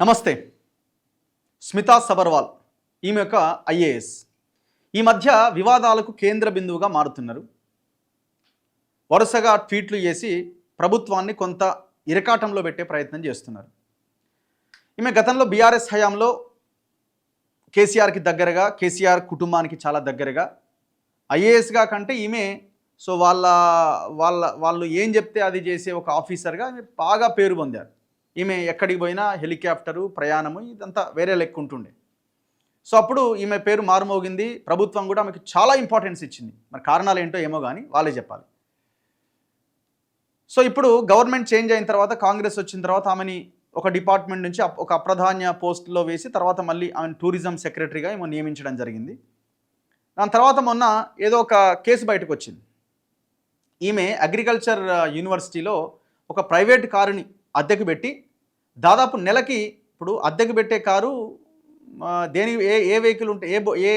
నమస్తే. స్మితా సబర్వాల్ ఈమె యొక్క ఐఏఎస్ ఈ మధ్య వివాదాలకు కేంద్ర బిందువుగా మారుతున్నారు. వరుసగా ట్వీట్లు చేసి ప్రభుత్వాన్ని కొంత ఇరకాటంలో పెట్టే ప్రయత్నం చేస్తున్నారు. ఈమె గతంలో బీఆర్ఎస్ హయాంలో కేసీఆర్కి దగ్గరగా, కేసీఆర్ కుటుంబానికి చాలా దగ్గరగా ఐఏఎస్గా కంటే ఈమె వాళ్ళు ఏం చెప్తే అది చేసే ఒక ఆఫీసర్గా ఈమె బాగా పేరు పొందారు. ఈమె ఎక్కడికి పోయినా హెలికాప్టరు ప్రయాణము ఇదంతా వేరే లెక్క ఉంటుండే. సో అప్పుడు ఈమె పేరు మారుమోగింది. ప్రభుత్వం కూడా ఆమెకి చాలా ఇంపార్టెన్స్ ఇచ్చింది. మరి కారణాలు ఏంటో ఏమో కానీ వాళ్ళే చెప్పాలి. సో ఇప్పుడు గవర్నమెంట్ చేంజ్ అయిన తర్వాత, కాంగ్రెస్ వచ్చిన తర్వాత ఆమెని ఒక డిపార్ట్మెంట్ నుంచి ఒక అప్రధాన్య పోస్టులో వేసి తర్వాత మళ్ళీ ఆమెను టూరిజం సెక్రటరీగా ఏమో నియమించడం జరిగింది. దాని తర్వాత మొన్న ఏదో ఒక కేసు బయటకు వచ్చింది. ఈమె అగ్రికల్చర్ యూనివర్సిటీలో ఒక ప్రైవేట్ కారుని అద్దెకు పెట్టి దాదాపు నెలకి, ఇప్పుడు అద్దెకు పెట్టే కారు దేని ఏ వెహికల్ ఉంటే ఏ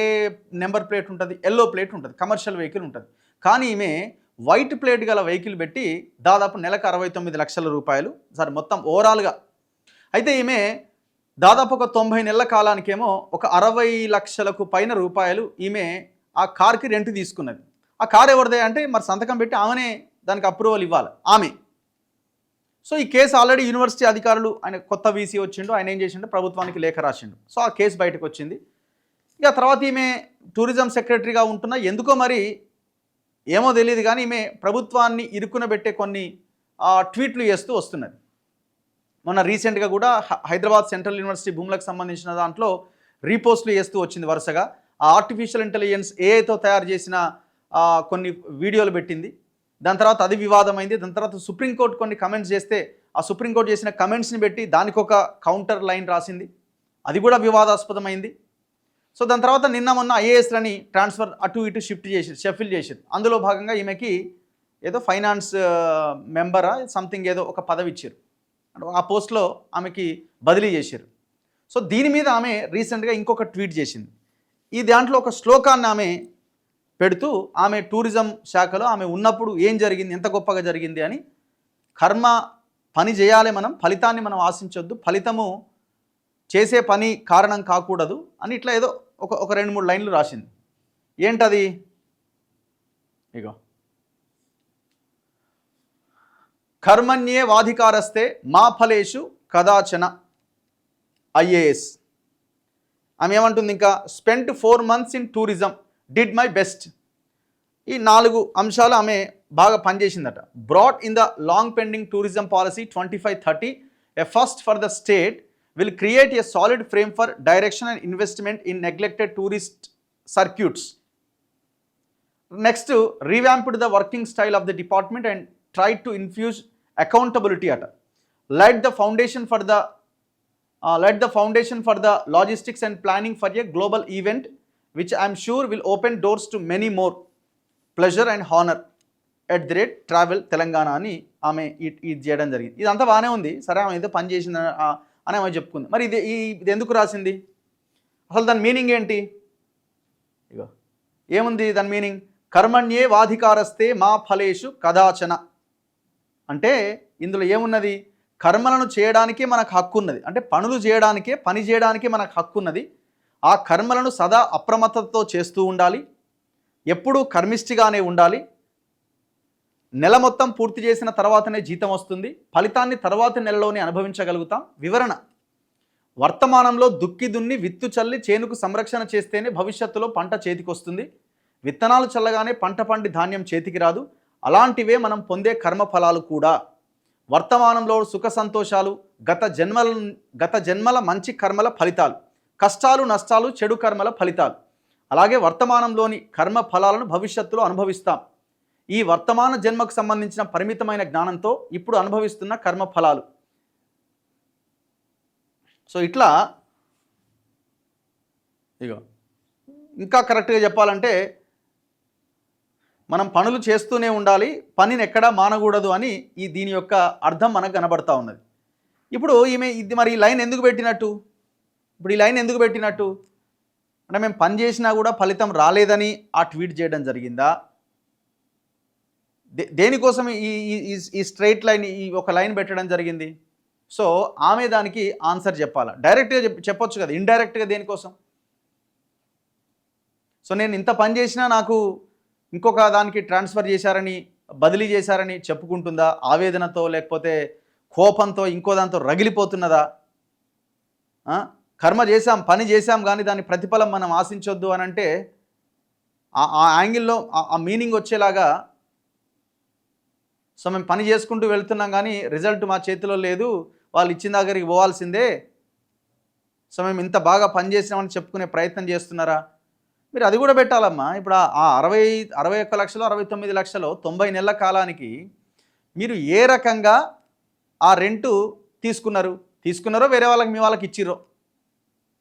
నెంబర్ ప్లేట్ ఉంటుంది, ఎల్లో ప్లేట్ ఉంటుంది, కమర్షియల్ వెహికల్ ఉంటుంది. కానీ ఈమె వైట్ ప్లేట్ గల వెహికల్ పెట్టి దాదాపు నెలకు 69 లక్షల రూపాయలు సార్ మొత్తం ఓవరాల్గా. అయితే ఈమె దాదాపు ఒక 90 నెలల కాలానికేమో ఒక 60 లక్షలకు పైన రూపాయలు ఈమె ఆ కార్కి రెంట్ తీసుకున్నది. ఆ కార్ ఎవరిదే అంటే మరి సంతకం పెట్టి ఆమెనే దానికి అప్రూవల్ ఇవ్వాలి ఆమె. సో ఈ కేసు ఆల్రెడీ యూనివర్సిటీ అధికారులు, ఆయన కొత్త వీసీ వచ్చిండు, ఆయన ఏం చేసిండు, ప్రభుత్వానికి లేఖ రాసిండు. సో ఆ కేసు బయటకు వచ్చింది. ఇక తర్వాత ఈమె టూరిజం సెక్రటరీగా ఉంటున్నా ఎందుకో మరి ఏమో తెలియదు కానీ ఈమె ప్రభుత్వాన్ని ఇరుక్కునబెట్టే కొన్ని ట్వీట్లు చేస్తూ వస్తున్నది. మొన్న రీసెంట్గా కూడా హైదరాబాద్ సెంట్రల్ యూనివర్సిటీ భూములకు సంబంధించిన దాంట్లో రీపోస్ట్లు చేస్తూ వచ్చింది వరుసగా. ఆ ఆర్టిఫిషియల్ ఇంటెలిజెన్స్ ఏఐతో తయారు చేసిన కొన్ని వీడియోలు పెట్టింది. దాని తర్వాత అది వివాదమైంది. దాని తర్వాత సుప్రీంకోర్టు కొన్ని కమెంట్స్ చేస్తే ఆ సుప్రీంకోర్టు చేసిన కమెంట్స్ని పెట్టి దానికి ఒక కౌంటర్ లైన్ రాసింది. అది కూడా వివాదాస్పదమైంది. సో దాని తర్వాత నిన్న మొన్న ఐఏఎస్లని ట్రాన్స్ఫర్ అటు ఇటు షఫిల్ చేసారు. అందులో భాగంగా ఈమెకి ఏదో ఫైనాన్స్ మెంబరా సంథింగ్ ఏదో ఒక పదవి ఇచ్చారు. ఆ పోస్ట్లో ఆమెకి బదిలీ చేశారు. సో దీని మీద ఆమె రీసెంట్గా ఇంకొక ట్వీట్ చేసింది. ఈ దాంట్లో ఒక శ్లోకాన్ని ఆమె పెడుతూ ఆమె టూరిజం శాఖలో ఆమె ఉన్నప్పుడు ఏం జరిగింది, ఎంత గొప్పగా జరిగింది అని, కర్మ పని చేయాలి మనం, ఫలితాన్ని మనం ఆశించొద్దు, ఫలితము చేసే పని కారణం కాకూడదు అని ఇట్లా ఏదో ఒక 2-3 లైన్లు రాసింది. ఏంటది? ఇగో, కర్మణ్యే వాధికారస్తే మా ఫలేషు కదాచన ఐఏఎస్. ఆమె ఏమంటుంది ఇంకా, spent 4 months in tourism, did my best. ఈ 4 అంశాలు ఆమె బాగా పనిచేసిందట. Brought in the long pending tourism policy 2530, a first for the state, will create a solid frame for direction and investment in neglected tourist circuits. Next, revamped the working style of the department and tried to infuse accountability అట. Laid the foundation for the logistics and planning for a global event which I am sure will open doors to many more pleasure and honor @ travel Telangana అని ఆమె ఇది చేయడం జరిగింది. ఇదంతా బాగానే ఉంది. సరే, ఆమె ఏదో పని చేసింది అని ఆమె చెప్పుకుంది. మరి ఇది ఎందుకు రాసింది? అసలు దాని మీనింగ్ ఏంటి? ఇగో ఏముంది దాని మీనింగ్? కర్మణ్యే వాధికారస్తే మా ఫలేషు కదాచన అంటే ఇందులో ఏమున్నది? కర్మలను చేయడానికే మనకు హక్కు ఉన్నది. అంటే పనులు చేయడానికే, పని చేయడానికే మనకు హక్కు ఉన్నది. ఆ కర్మలను సదా అప్రమత్తతో చేస్తూ ఉండాలి. ఎప్పుడూ కర్మిష్టిగానే ఉండాలి. నెల మొత్తం పూర్తి చేసిన తర్వాతనే జీతం వస్తుంది. ఫలితాన్ని తర్వాతి నెలలోనే అనుభవించగలుగుతాం. వివరణ: వర్తమానంలో దుక్కి దున్ని విత్తు చల్లి చేనుకు సంరక్షణ చేస్తేనే భవిష్యత్తులో పంట చేతికొస్తుంది. విత్తనాలు చల్లగానే పంట పండి ధాన్యం చేతికి రాదు. అలాంటివే మనం పొందే కర్మ ఫలాలు కూడా. వర్తమానంలో సుఖ సంతోషాలు గత జన్మల మంచి కర్మల ఫలితాలు, కష్టాలు నష్టాలు చెడు కర్మల ఫలితాలు. అలాగే వర్తమానంలోని కర్మ ఫలాలను భవిష్యత్తులో అనుభవిస్తాం. ఈ వర్తమాన జన్మకు సంబంధించిన పరిమితమైన జ్ఞానంతో ఇప్పుడు అనుభవిస్తున్న కర్మ ఫలాలు. సో ఇట్లా ఇగో ఇంకా కరెక్ట్గా చెప్పాలంటే మనం పనులు చేస్తూనే ఉండాలి, పనిని ఎక్కడా మానకూడదు అని దీని యొక్క అర్థం మనకు కనబడతా ఉన్నది. ఇప్పుడు ఈమె మరి ఈ లైన్ ఎందుకు పెట్టినట్టు? అంటే మేము పని చేసినా కూడా ఫలితం రాలేదని ఆ ట్వీట్ చేయడం జరిగిందా? దేనికోసం ఈ స్ట్రైట్ లైన్, ఈ ఒక లైన్ పెట్టడం జరిగింది? సో ఆమె దానికి ఆన్సర్ చెప్పాలా, డైరెక్ట్గా చెప్పొచ్చు కదా, ఇండైరెక్ట్గా దేనికోసం? సో నేను ఇంత పని చేసినా నాకు ఇంకొక దానికి ట్రాన్స్ఫర్ చేశారని, బదిలీ చేశారని చెప్పుకుంటుందా? ఆవేదనతో లేకపోతే కోపంతో ఇంకో దాంతో రగిలిపోతున్నదా? కర్మ చేశాం, పని చేశాం, కానీ దాని ప్రతిఫలం మనం ఆశించొద్దు అని అంటే ఆ యాంగిల్లో ఆ మీనింగ్ వచ్చేలాగా, సో మేము పని చేసుకుంటూ వెళ్తున్నాం కానీ రిజల్ట్ మా చేతిలో లేదు, వాళ్ళు ఇచ్చిన దగ్గరికి పోవాల్సిందే, సో మేము ఇంత బాగా పని చేసినామని చెప్పుకునే ప్రయత్నం చేస్తున్నారా? మీరు అది కూడా పెట్టాలమ్మా. ఇప్పుడు ఆ 61 లక్షలు 69 లక్షలు 90 నెలల కాలానికి మీరు ఏ రకంగా ఆ రెంటు తీసుకున్నారో వేరే వాళ్ళకి మీ వాళ్ళకి ఇచ్చిర్రో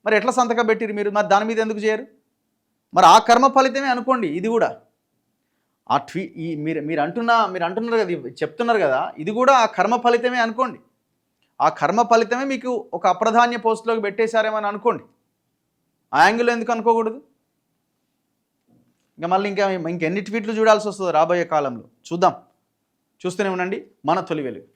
మరి ఎట్లా సంతకం పెట్టిరు మీరు? మరి దాని మీద ఎందుకు చేయరు? మరి ఆ కర్మ ఫలితమే అనుకోండి ఇది కూడా. ఆ మీరు అంటున్నారు కదా, చెప్తున్నారు కదా, ఇది కూడా ఆ కర్మ ఫలితమే అనుకోండి. ఆ కర్మ ఫలితమే మీకు ఒక అప్రధాన్య పోస్టులోకి పెట్టేశారేమని అనుకోండి. ఆ యాంగిల్ ఎందుకు అనుకోకూడదు? ఇంకా మళ్ళీ ఇంకెన్ని ట్వీట్లు చూడాల్సి వస్తుందో రాబోయే కాలంలో చూద్దాం. చూస్తూనే ఉండండి మన తొలి వెలుగు.